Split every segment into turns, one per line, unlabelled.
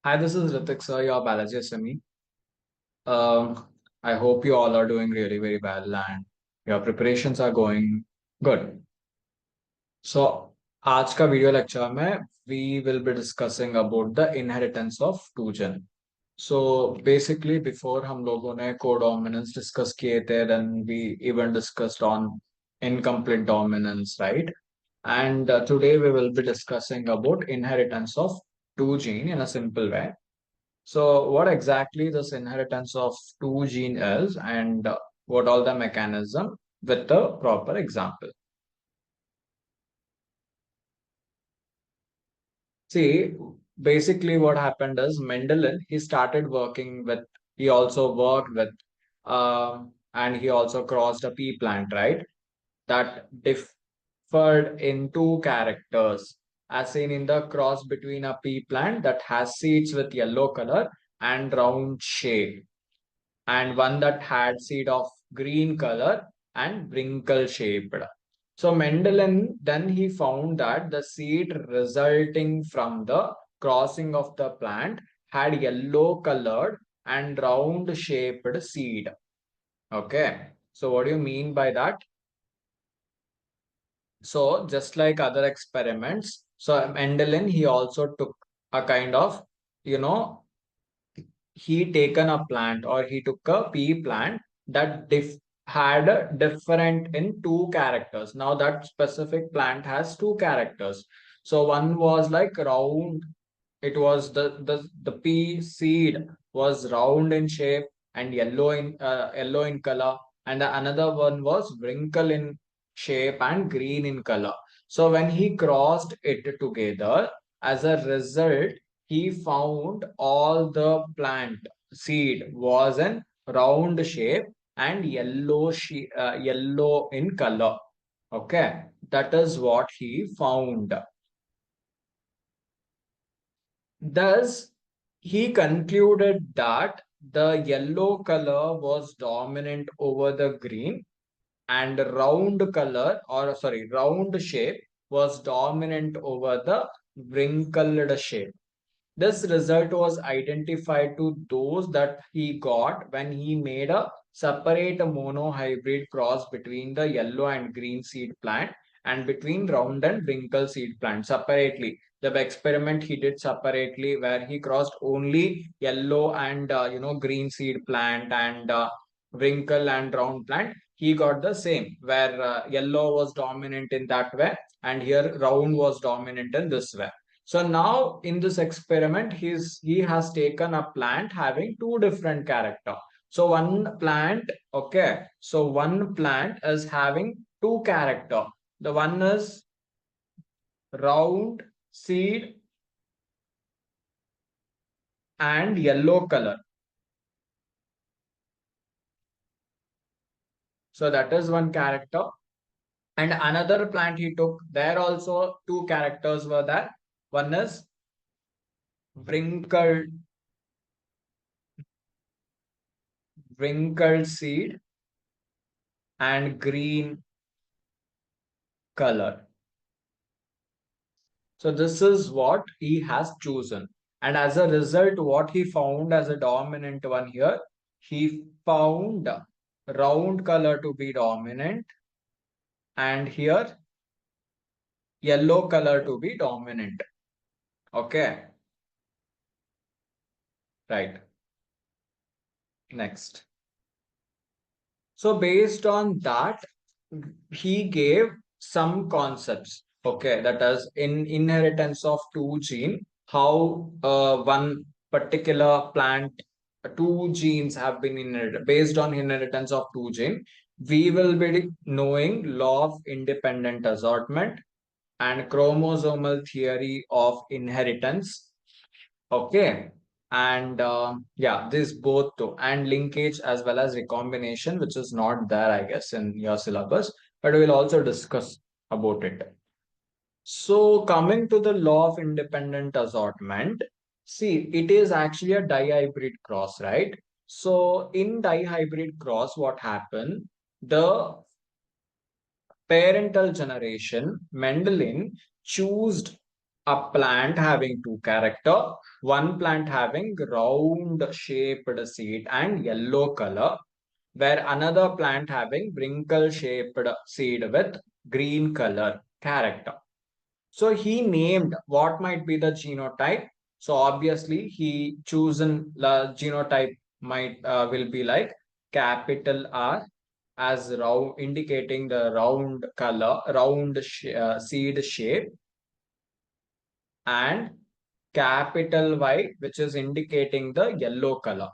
Hi, this is Rethik Sir, your biology SME. I hope you all are doing really very well and your preparations are going good. So, आज का video lecture में we will be discussing about the inheritance of two gen. So basically before हम लोगों ने codominance discuss किए थे, then we even discussed on incomplete dominance, right? And today we will be discussing about inheritance of two gene in a simple way. So, what exactly this inheritance of two gene is, and what all the mechanism with the proper example. See, basically what happened is Mendel, he started working with, he also worked with, and he also crossed a pea plant, right? That differed in two characters, as seen in the cross between a pea plant that has seeds with yellow color and round shape, and one that had seed of green color and wrinkle shaped. So Mendel then he found that the seed resulting from the crossing of the plant had yellow colored and round shaped seed. Okay. So what do you mean by that? So just like other experiments, so Mendel he also took a kind of, you know, he taken a plant or he took a pea plant that had a different in two characters. Now that specific plant has two characters. So one was like round. It was the pea seed was round in shape and yellow in color, and the another one was wrinkle in shape and green in color. So when he crossed it together, as a result, he found all the plant seed was in round shape and yellow in color. Okay, that is what he found. Thus, he concluded that the yellow color was dominant over the green, and round shape was dominant over the wrinkled shape. This result was identified to those that he got when he made a separate monohybrid cross between the yellow and green seed plant and between round and wrinkle seed plant separately. The experiment he did separately where he crossed only yellow and green seed plant and wrinkle and round plant. He got the same where yellow was dominant in that way and here round was dominant in this way. So now in this experiment, he has taken a plant having two different character. So one plant, okay. So one plant is having two character. The one is round seed and yellow color. So that is one character. And another plant he took, there also two characters were there. One is wrinkled, wrinkled seed and green color. So this is what he has chosen. And as a result, what he found as a dominant one here, he found round color to be dominant and here yellow color to be dominant. Okay, right. Next. So based on that, he gave some concepts. Okay, that is in inheritance of two gene, how one particular plant, two genes have been inherited based on inheritance of two gene. We will be knowing law of independent assortment and chromosomal theory of inheritance. Okay. And yeah, this both too, and linkage as well as recombination, which is not there, I guess, in your syllabus, but we'll also discuss about it. So, coming to the law of independent assortment, see, it is actually a dihybrid cross, right? So, in dihybrid cross, what happened? The parental generation, Mendelian, chose a plant having two character, one plant having round shaped seed and yellow color, where another plant having wrinkle shaped seed with green color character. So he named what might be the genotype. So obviously he chosen the genotype might will be like capital R as round, indicating the round color, seed shape, and capital Y, which is indicating the yellow color.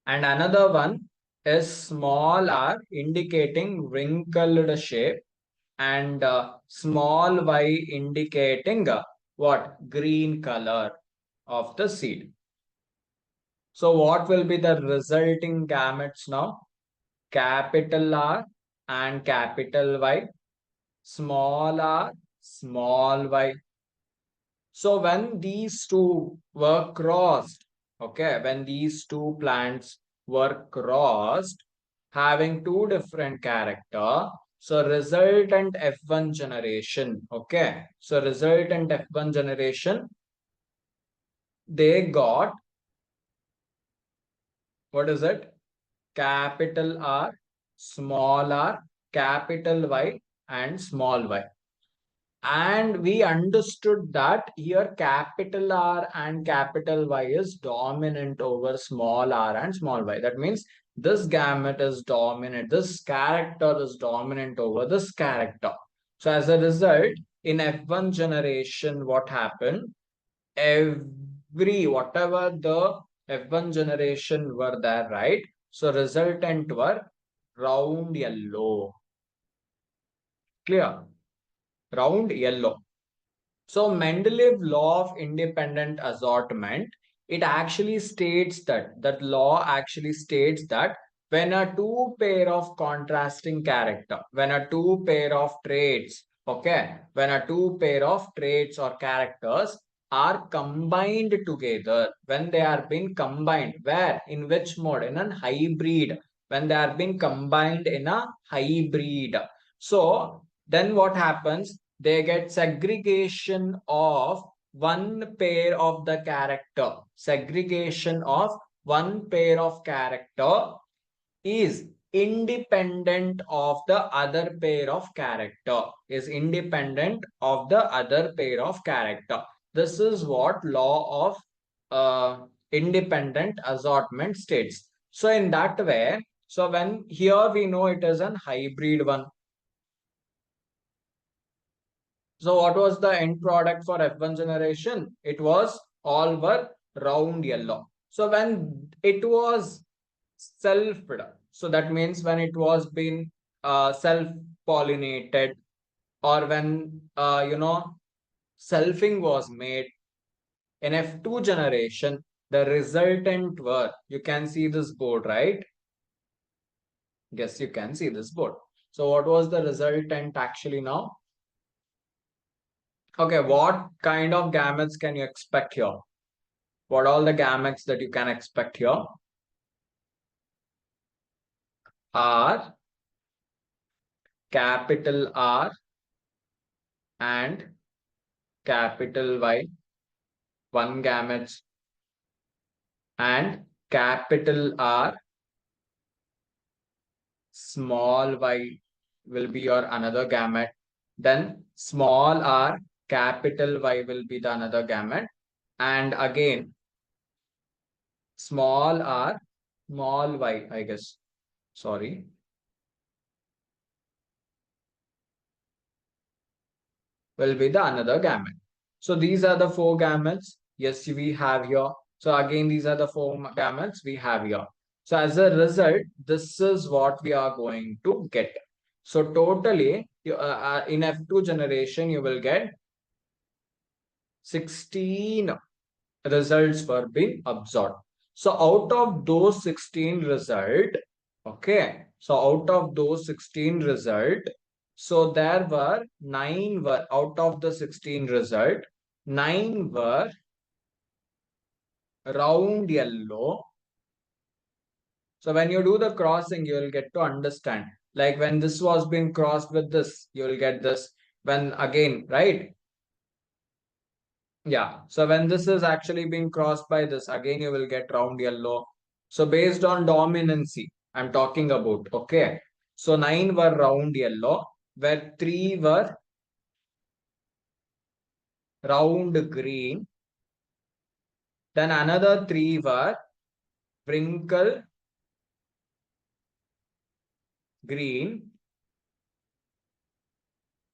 And another one is small r, indicating wrinkled shape, and small y, indicating what? Green color of the seed. So what will be the resulting gametes now? Capital R and capital Y, small r, small y. So when these two were crossed, okay, when these two plants were crossed, having two different character, so resultant F1 generation, okay, so resultant F1 generation, they got, what is it? Capital R, small r, capital Y, and small y. And we understood that here capital R and capital Y is dominant over small r and small y. That means this gamete is dominant, this character is dominant over this character. So as a result, in F1 generation, what happened? Whatever the F1 generation were there, right? So resultant were round yellow. Clear? Round yellow. So Mendeleev law of independent assortment, it actually states that law actually states that when a two pair of contrasting character, when a two pair of traits, okay, when a two pair of traits or characters are combined together, when they are being combined, where, in which mode? In a hybrid, when they are being combined in a hybrid. So then what happens? They get segregation of one pair of the character. Segregation of one pair of character is independent of the other pair of character. Is independent of the other pair of character. This is what law of independent assortment states. So in that way, so when here we know it is an hybrid one. So what was the end product for F1 generation? It was all were round yellow. So when it was selfed, so that means when it was being self-pollinated, or when selfing was made in F2 generation, the resultant were, you can see this board, right? Yes, you can see this board. So what was the resultant actually now? Okay, what kind of gametes can you expect here? What all the gametes that you can expect here are capital R and capital Y, one gametes, and capital R, small y will be your another gamete. Then small r, capital Y will be the another gamete. And again, small r, small y, I guess. Sorry. Will be the another gamete. So these are the four gametes. Yes, we have here. So again, these are the four gametes we have here. So as a result, this is what we are going to get. So totally, in F2 generation, you will get 16 results were being observed. So out of those 16 result, okay. So out of those 16 result, so there were 9 were out of the 16 result, 9 were round yellow. So when you do the crossing, you will get to understand. Like when this was being crossed with this, you will get this. When again, right? Yeah. So when this is actually being crossed by this, again you will get round yellow. So based on dominancy, I'm talking about. Okay. So 9 were round yellow, where 3 were round green. Then another 3 were wrinkle green,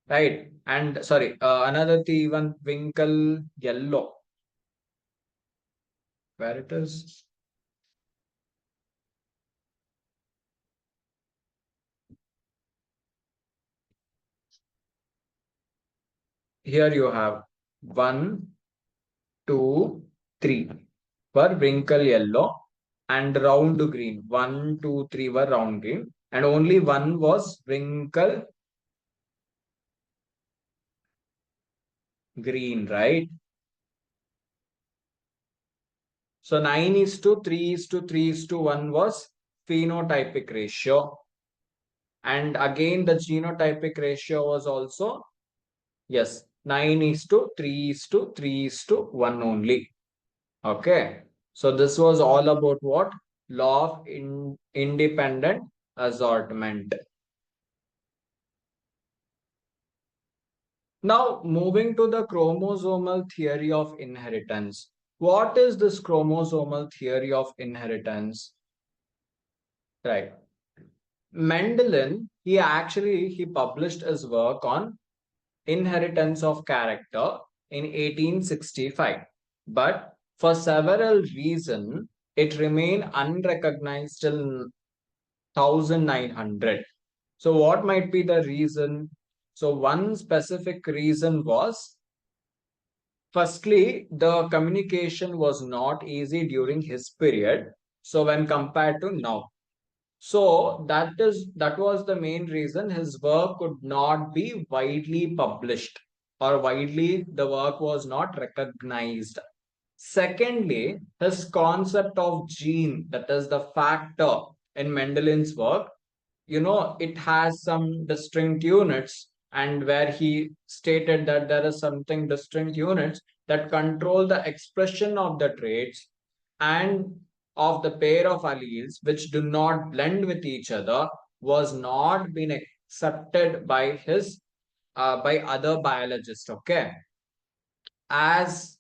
right? And sorry, another 3 one wrinkle yellow. Where it is? Here you have 1, 2, 3 were wrinkle yellow and round green. 1, 2, 3 were round green, and only one was wrinkle green, right? So 9 is to 3 is to 3 is to 1 was phenotypic ratio. And again, the genotypic ratio was also, yes, 9 is to 3 is to 3 is to 1 only. Okay. So this was all about what? Law of independent assortment. Now, moving to the chromosomal theory of inheritance. What is this chromosomal theory of inheritance? Right. Mendel, he published his work on inheritance of character in 1865. But for several reasons, it remained unrecognized till 1900. So, what might be the reason? So, one specific reason was, firstly, the communication was not easy during his period. So, when compared to now, so that was the main reason his work could not be widely published, or widely the work was not recognized. Secondly, his concept of gene, that is the factor in Mendel's work, it has some distinct units, and where he stated that there is something distinct units that control the expression of the traits and of the pair of alleles which do not blend with each other, was not been accepted by his by other biologists. Okay, as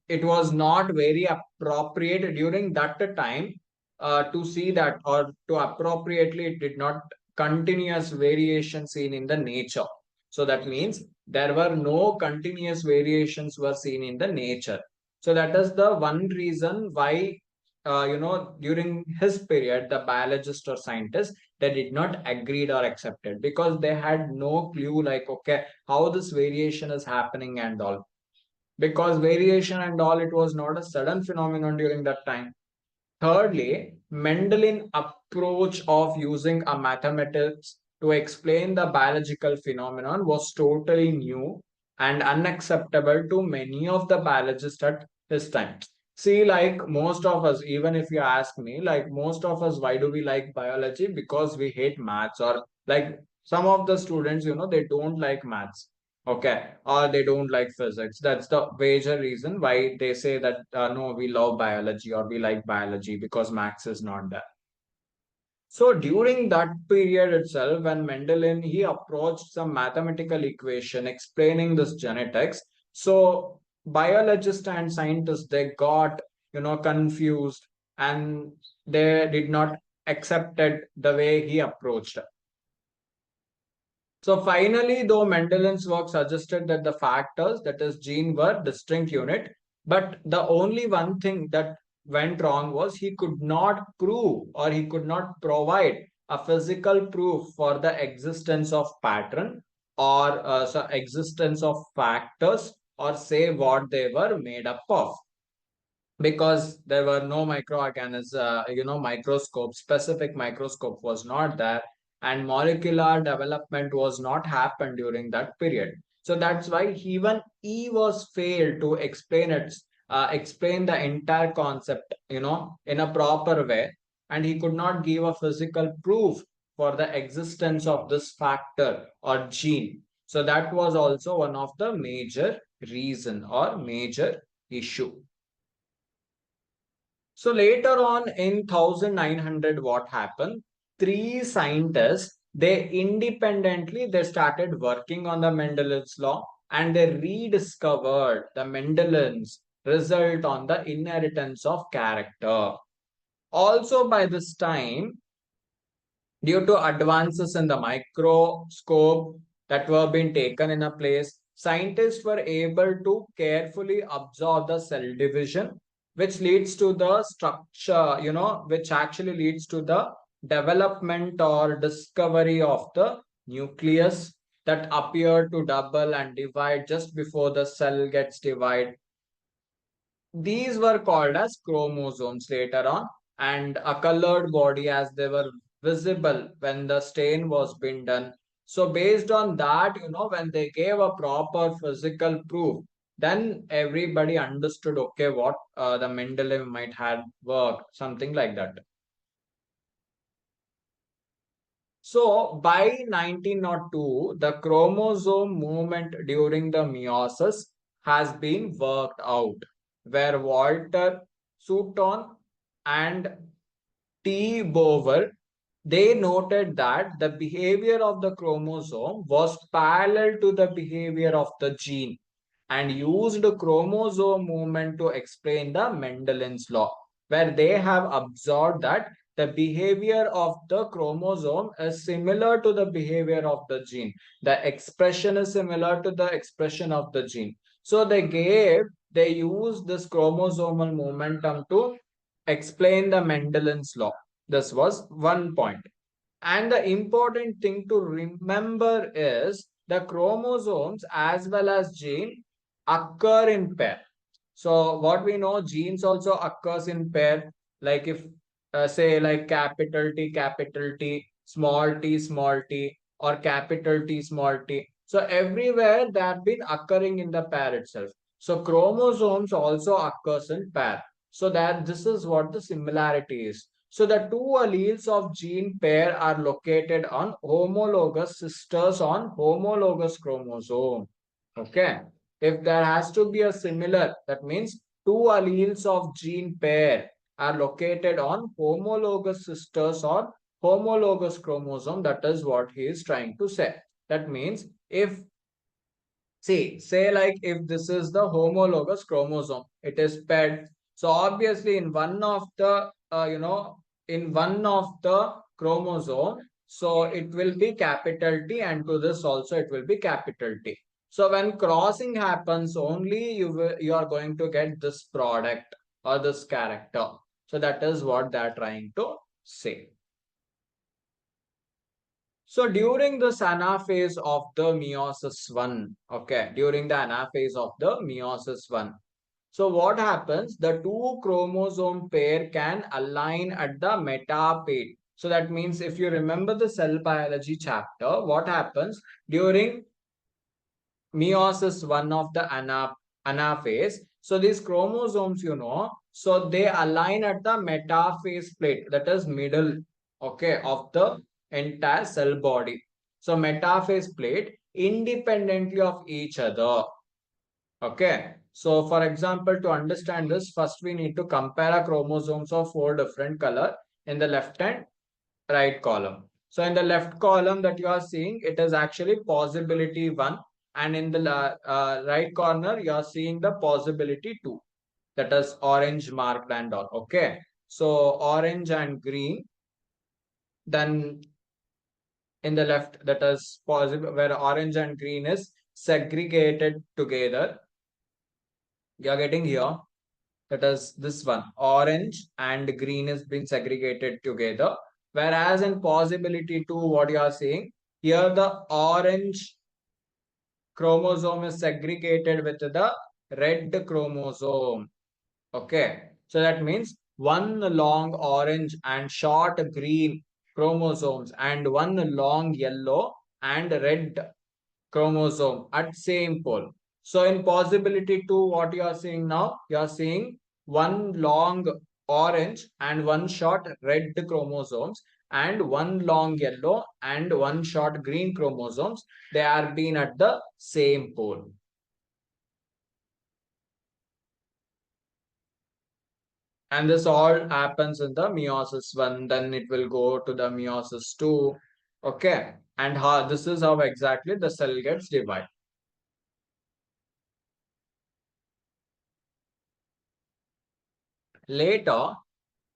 it was not very appropriate during that time to see that, or to appropriately, it did not continuous variation seen in the nature. So that means there were no continuous variations were seen in the nature. So that is the one reason why during his period the biologists or scientists, they did not agreed or accepted, because they had no clue, like, okay, how this variation is happening and all, because variation and all, it was not a sudden phenomenon during that time. Thirdly, Mendelian approach of using a mathematics to explain the biological phenomenon was totally new and unacceptable to many of the biologists at his time. See, like most of us, even if you ask me, like most of us, why do we like biology? Because we hate maths, or like some of the students, they don't like maths. Okay, or they don't like physics. That's the major reason why they say that no, we love biology or we like biology, because maths is not there. So during that period itself, when Mendel he approached some mathematical equation explaining this genetics, so biologists and scientists, they got confused, and they did not accepted the way he approached. So finally, though Mendel's work suggested that the factors, that is gene, were distinct unit, but the only one thing that went wrong was he could not prove, or he could not provide a physical proof for the existence of pattern, or so existence of factors, or say what they were made up of, because there were no microorganisms, microscope, specific microscope was not there, and molecular development was not happened during that period. So that's why even he was failed to explain the entire concept, in a proper way, and he could not give a physical proof for the existence of this factor or gene. So that was also one of the major reason or major issue. So later on in 1900, what happened? Three scientists, they independently they started working on the Mendelian's law, and they rediscovered the Mendelian's result on the inheritance of character. Also by this time, due to advances in the microscope that were being taken in a place, scientists were able to carefully observe the cell division, which leads to the structure, which actually leads to the development or discovery of the nucleus that appear to double and divide just before the cell gets divided. These were called as chromosomes later on, and a colored body as they were visible when the stain was being done. So based on that, when they gave a proper physical proof, then everybody understood, okay, what the Mendeleev might have worked, something like that. So by 1902, the chromosome movement during the meiosis has been worked out, where Walter Sutton and T. Bower, they noted that the behavior of the chromosome was parallel to the behavior of the gene, and used chromosome movement to explain the Mendelian's law, where they have observed that the behavior of the chromosome is similar to the behavior of the gene. The expression is similar to the expression of the gene. So they used this chromosomal momentum to explain the Mendelian's law. This was one point. And the important thing to remember is the chromosomes as well as gene occur in pair. So what we know, genes also occurs in pair. Like if say like capital T, small t, or capital T, small t. So everywhere they have been occurring in the pair itself. So chromosomes also occurs in pair. So that this is what the similarity is. So the two alleles of gene pair are located on homologous sisters on homologous chromosome. Okay. If there has to be a similar, that means two alleles of gene pair are located on homologous sisters or homologous chromosome. That is what he is trying to say. That means if see, say like if this is the homologous chromosome, it is paired. So obviously in one of the, in one of the chromosome, so it will be capital T, and to this also it will be capital T. So when crossing happens, only you are going to get this product or this character. So that is what they are trying to say. So during this anaphase of the meiosis 1, okay, during the anaphase of the meiosis 1. So what happens? The two chromosome pair can align at the metapage. So that means if you remember the cell biology chapter, what happens during meiosis one of the anaphase? So these chromosomes, so they align at the metaphase plate, that is middle, okay, of the entire cell body. So metaphase plate independently of each other. Okay. So for example, to understand this, first we need to compare a chromosomes of four different color in the left and right column. So in the left column that you are seeing, it is actually possibility 1, and in the right corner you are seeing the possibility 2, that is orange marked and all. Okay. So orange and green, then in the left, that is possible, where orange and green is segregated together. You are getting here, that is this one, orange and green is being segregated together, whereas in possibility 2, what you are seeing here, the orange chromosome is segregated with the red chromosome. Okay, so that means one long orange and short green chromosomes and one long yellow and red chromosome at same pole. So in possibility 2, what you are seeing now, you are seeing one long orange and one short red chromosomes, and one long yellow and one short green chromosomes. They are being at the same pole. And this all happens in the meiosis 1, then it will go to the meiosis 2. Okay. And how this is how exactly the cell gets divided. Later,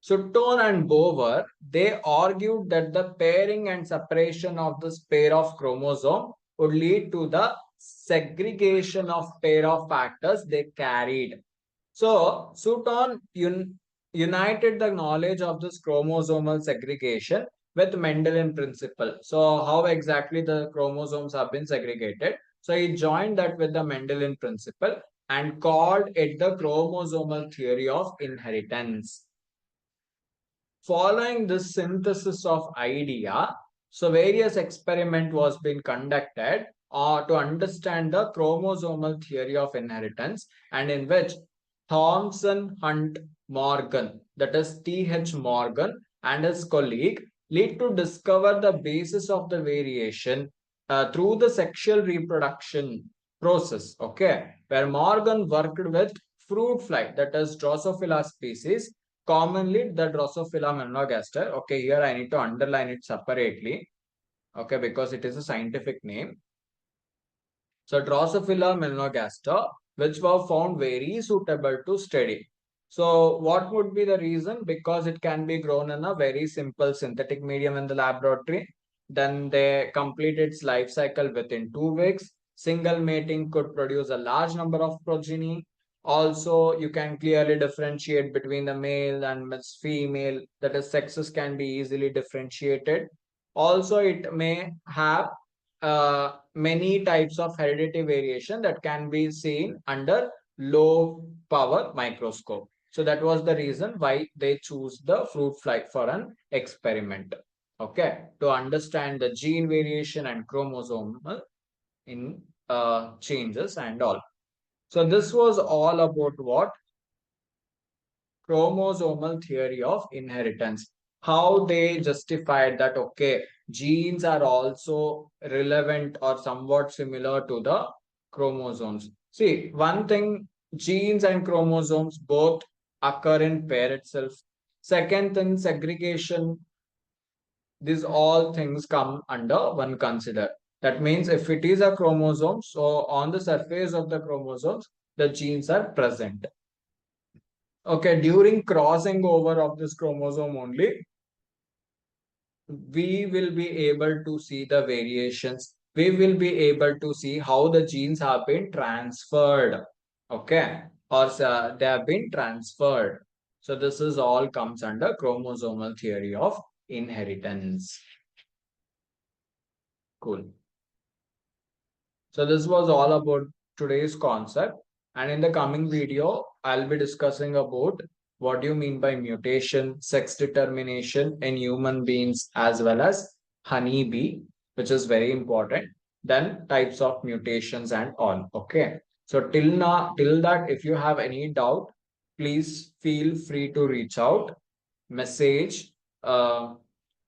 Sutton and Bower, they argued that the pairing and separation of this pair of chromosome would lead to the segregation of pair of factors they carried. So, Sutton united the knowledge of this chromosomal segregation with Mendelian principle. So, how exactly the chromosomes have been segregated? So, he joined that with the Mendelian principle and called it the chromosomal theory of inheritance. Following this synthesis of idea, so various experiment was being conducted to understand the chromosomal theory of inheritance, and in which Thomson Hunt Morgan, that is T.H. Morgan, and his colleague lead to discover the basis of the variation through the sexual reproduction process. Okay, where Morgan worked with fruit fly, that is Drosophila species, commonly the Drosophila melanogaster. Okay, here I need to underline it separately. Okay, because it is a scientific name. So Drosophila melanogaster, which were found very suitable to study. So what would be the reason? Because it can be grown in a very simple synthetic medium in the laboratory. Then they complete its life cycle within 2 weeks. Single mating could produce a large number of progeny. Also, you can clearly differentiate between the male and female. That is, sexes can be easily differentiated. Also, it may have many types of heredity variation that can be seen under low power microscope. So that was the reason why they choose the fruit fly for an experiment. Okay, to understand the gene variation and chromosomal in changes and all. So this was all about what? Chromosomal theory of inheritance. How they justified that, okay, genes are also relevant or somewhat similar to the chromosomes. See, one thing, genes and chromosomes both occur in pair itself. Second thing, segregation, these all things come under one consider. That means if it is a chromosome, so on the surface of the chromosomes, the genes are present. Okay, during crossing over of this chromosome only, we will be able to see the variations. We will be able to see how the genes have been transferred. Okay, or they have been transferred. So this is all comes under chromosomal theory of inheritance. Cool. So this was all about today's concept. And in the coming video, I'll be discussing about what do you mean by mutation, sex determination in human beings as well as honeybee, which is very important. Then types of mutations and all. Okay. So till now, till that, if you have any doubt, please feel free to reach out, message, and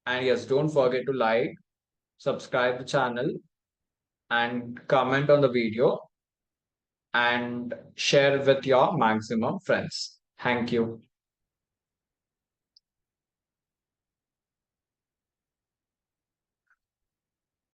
yes, don't forget to like, subscribe the channel and comment on the video and share with your maximum friends. Thank you.